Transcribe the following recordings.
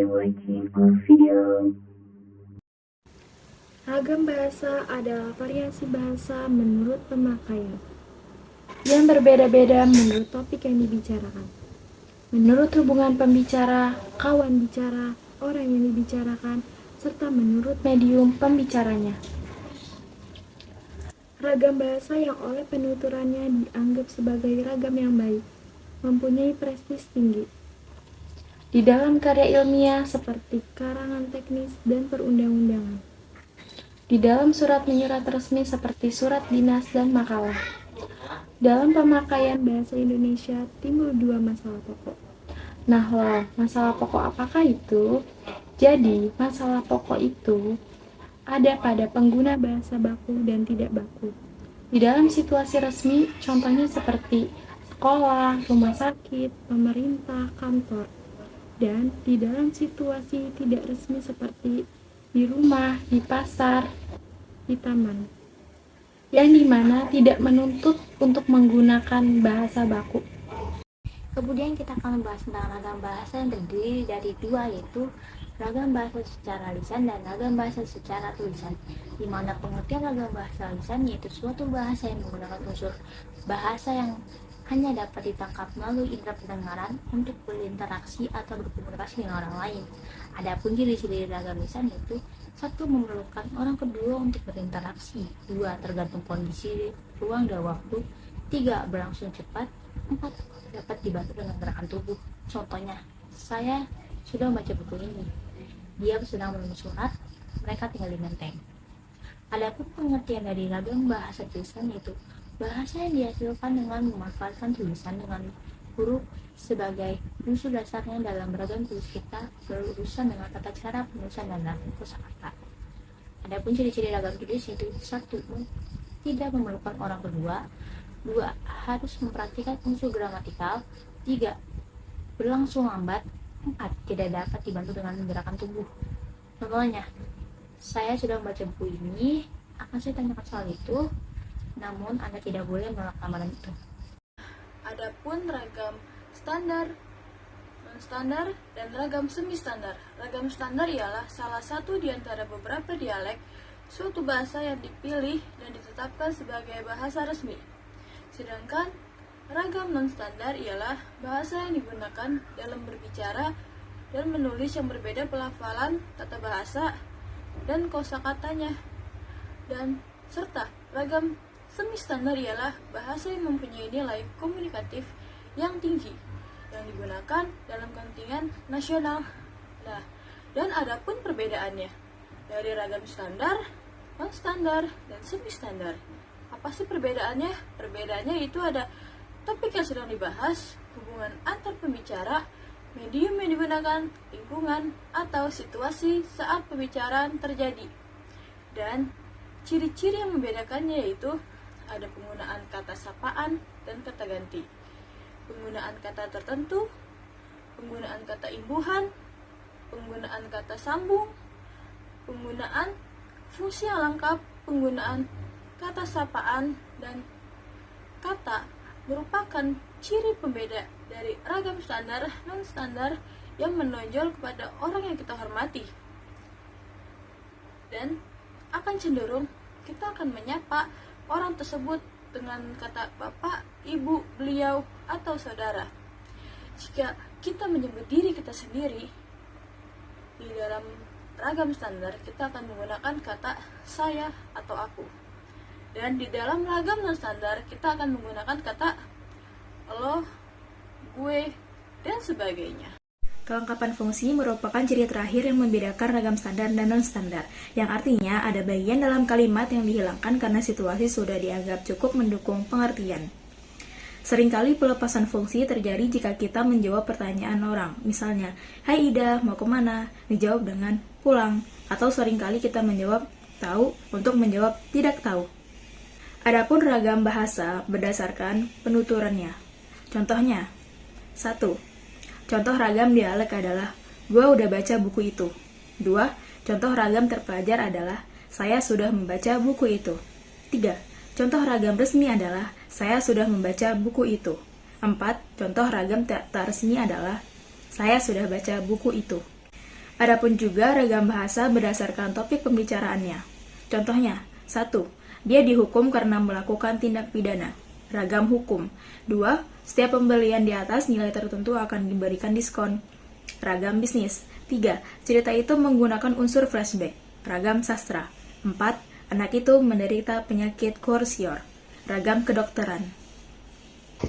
watching our video. Ragam bahasa adalah variasi bahasa menurut pemakaian yang berbeda-beda menurut topik yang dibicarakan. Menurut hubungan pembicara, kawan bicara, orang yang dibicarakan, serta menurut medium pembicaranya. Ragam bahasa yang oleh penuturannya dianggap sebagai ragam yang baik, mempunyai prestis tinggi di dalam karya ilmiah seperti karangan teknis dan perundang-undangan, di dalam surat menyurat resmi seperti surat dinas dan makalah. Dalam pemakaian bahasa Indonesia timbul dua masalah pokok. Nah, masalah pokok apakah itu? Jadi, masalah pokok itu ada pada pengguna bahasa baku dan tidak baku. Di dalam situasi resmi, contohnya seperti sekolah, rumah sakit, pemerintah, kantor. Dan di dalam situasi tidak resmi seperti di rumah, di pasar, di taman. Yang dimana tidak menuntut untuk menggunakan bahasa baku. Kemudian kita akan membahas tentang ragam bahasa yang terdiri dari dua, yaitu ragam bahasa secara lisan dan ragam bahasa secara tulisan. Di mana pengertian ragam bahasa lisan yaitu suatu bahasa yang menggunakan unsur bahasa yang hanya dapat ditangkap melalui indera pendengaran untuk berinteraksi atau berkomunikasi dengan orang lain. Adapun ciri-ciri ragam lisan yaitu: 1. Memerlukan orang kedua untuk berinteraksi. 2. Tergantung kondisi, ruang dan waktu. 3. Berlangsung cepat. 4. Dapat dibantu dengan gerakan tubuh. Contohnya, saya sudah membaca buku ini. Dia sedang menulis surat. Mereka tinggal di menteng. Adapun pengertian dari ragam bahasa tulisan yaitu bahasa yang dihasilkan dengan memanfaatkan tulisan dengan huruf sebagai unsur dasarnya dalam beragam tulis kita berurusan dengan tata cara penulisan dan rangkum kosakata. Adapun ciri-ciri ragam tulis yaitu: 1. Tidak memerlukan orang kedua. 2. Harus memperhatikan unsur gramatikal. 3. Berlangsung lambat. 4. Tidak dapat dibantu dengan gerakan tubuh. Contohnya, saya sudah membaca buku ini, akan saya tanyakan soal itu, namun Anda tidak boleh menolak lamaran itu. Adapun ragam standar, non-standar, dan ragam semi-standar. Ragam standar ialah salah satu di antara beberapa dialek suatu bahasa yang dipilih dan ditetapkan sebagai bahasa resmi. Sedangkan ragam non-standar ialah bahasa yang digunakan dalam berbicara dan menulis yang berbeda pelafalan, tata bahasa, dan kosakatanya. Dan serta ragam semi-standar ialah bahasa yang mempunyai nilai komunikatif yang tinggi yang digunakan dalam kepentingan nasional. Nah, dan adapun perbedaannya dari ragam standar, non-standar, dan semi-standar. Apa sih perbedaannya? Perbedaannya itu ada topik yang sedang dibahas, hubungan antar pembicara, medium yang digunakan, lingkungan, atau situasi saat pembicaraan terjadi. Dan ciri-ciri yang membedakannya yaitu ada penggunaan kata sapaan dan kata ganti, penggunaan kata tertentu, penggunaan kata imbuhan, penggunaan kata sambung, penggunaan fungsi yang lengkap, penggunaan kata sapaan dan kata merupakan ciri pembeda dari ragam standar non-standar yang menonjol kepada orang yang kita hormati. Dan akan cenderung kita akan menyapa orang tersebut dengan kata bapak, ibu, beliau, atau saudara. Jika kita menyebut diri kita sendiri di dalam ragam standar, kita akan menggunakan kata saya atau aku. Dan di dalam ragam non-standar, kita akan menggunakan kata lo, gue, dan sebagainya. Kelengkapan fungsi merupakan ciri terakhir yang membedakan ragam standar dan non-standar, yang artinya ada bagian dalam kalimat yang dihilangkan karena situasi sudah dianggap cukup mendukung pengertian. Seringkali pelepasan fungsi terjadi jika kita menjawab pertanyaan orang, misalnya, "Hai Ida, mau kemana?" Dijawab dengan "pulang," atau seringkali kita menjawab "tahu" untuk menjawab "tidak tahu." Adapun ragam bahasa berdasarkan penuturannya. Contohnya, 1. Contoh ragam dialek adalah "Gua udah baca buku itu." 2. Contoh ragam terpelajar adalah "Saya sudah membaca buku itu." 3. Contoh ragam resmi adalah "Saya sudah membaca buku itu." 4. Contoh ragam tak resmi adalah "Saya sudah baca buku itu." Adapun juga ragam bahasa berdasarkan topik pembicaraannya. Contohnya, 1. Dia dihukum karena melakukan tindak pidana. Ragam hukum. 2. Setiap pembelian di atas nilai tertentu akan diberikan diskon. Ragam bisnis. 3. Cerita itu menggunakan unsur flashback. Ragam sastra. 4. Anak itu menderita penyakit kwashiorkor. Ragam kedokteran.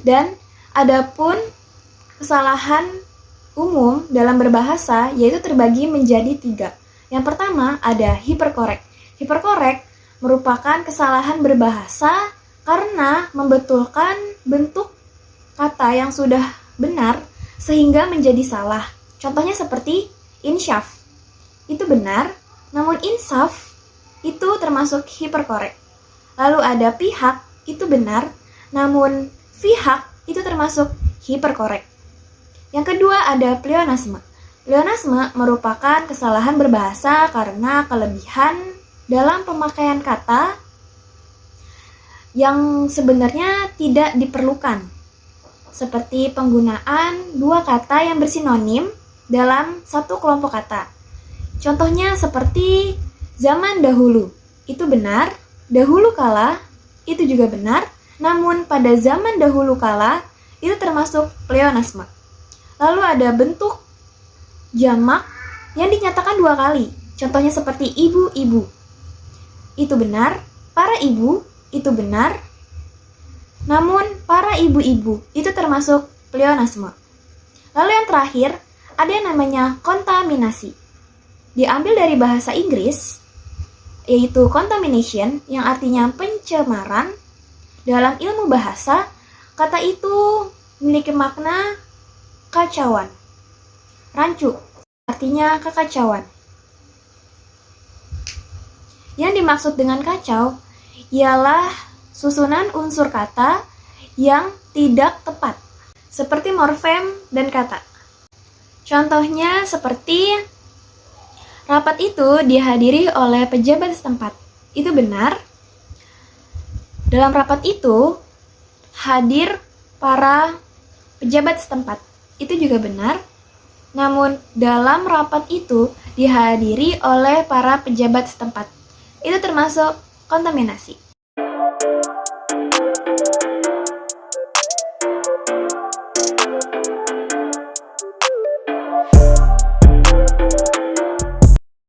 Dan adapun kesalahan umum dalam berbahasa yaitu terbagi menjadi 3. Yang pertama ada hiperkorek. Hiperkorek merupakan kesalahan berbahasa karena membetulkan bentuk kata yang sudah benar sehingga menjadi salah. Contohnya seperti insyaf. Itu benar, namun insaf itu termasuk hiperkorek. Lalu ada pihak, itu benar, namun pihak itu termasuk hiperkorek. Yang kedua ada pleonasme. Pleonasme merupakan kesalahan berbahasa karena kelebihan dalam pemakaian kata yang sebenarnya tidak diperlukan. Seperti penggunaan dua kata yang bersinonim dalam satu kelompok kata. Contohnya seperti zaman dahulu, itu benar, dahulu kala, itu juga benar, namun pada zaman dahulu kala, itu termasuk pleonasme. Lalu ada bentuk jamak yang dinyatakan 2 kali, contohnya seperti ibu-ibu. Itu benar, para ibu, itu benar, namun para ibu-ibu, itu termasuk pleonasme. Lalu yang terakhir, ada yang namanya kontaminasi. Diambil dari bahasa Inggris, yaitu contamination, yang artinya pencemaran. Dalam ilmu bahasa, kata itu memiliki makna kacauan. Rancu, artinya kekacauan. Yang dimaksud dengan kacau, ialah susunan unsur kata yang tidak tepat, seperti morfem dan kata. Contohnya seperti rapat itu dihadiri oleh pejabat setempat. Itu benar. Dalam rapat itu hadir para pejabat setempat. Itu juga benar. Namun dalam rapat itu dihadiri oleh para pejabat setempat. Itu termasuk kontaminasi.